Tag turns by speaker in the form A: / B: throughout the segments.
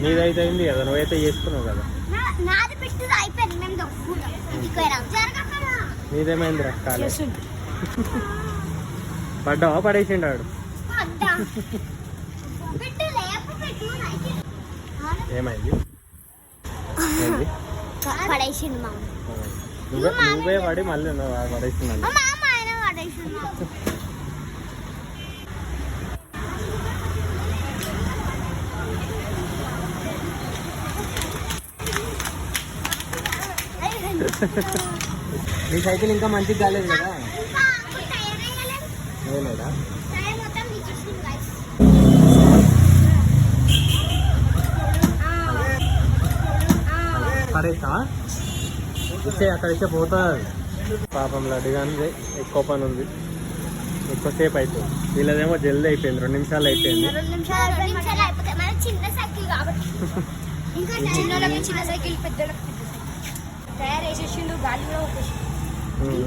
A: నీదైతే అయింది కదా, నువ్వైతే చేసుకున్నావు కదా. నీదేమైందిరా కాలే పడ్డావా పడేసిండాడు. ఏమైంది నువ్వే పడి మళ్ళీ పడేసిందండి. నీ సైకిల్ ఇంకా మంచిగా కాలేదు కదా. లేదా పడేస్తావా? ఇచ్చే అక్కడ ఇచ్చే పోతుంది. పాపం లడ్డుగానే ఎక్కువ పని ఉంది, ఎక్కువసేపు అయిపోయింది. వీళ్ళదేమో జల్దీ అయిపోయింది, 2 నిమిషాలు అయిపోయింది.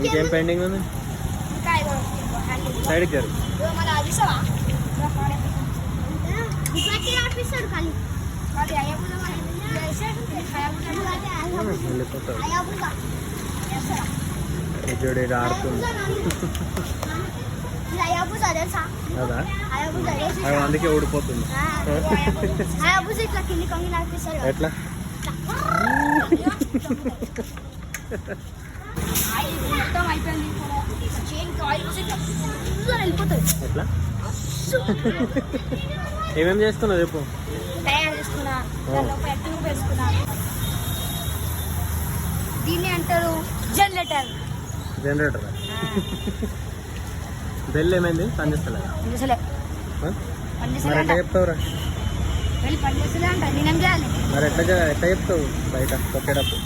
A: ఇంకేం పెండింగ్ ఉంది? సైడ్కి జరు. జోడి ఆడుతుంది కదా, అందుకే ఊడిపోతుంది. ఎట్లా ఎట్లా ఏమేమి చేస్తున్నావు చెప్పు.
B: దీన్ని అంటారు జనరేటర్.
A: జనరేటర్ బెల్ ఏమైంది? పనిచేస్తలే. మరి ఎట్లా చెప్తావురా? మరి ఎట్లా చెప్తావు బయట కొట్టేటప్పుడు?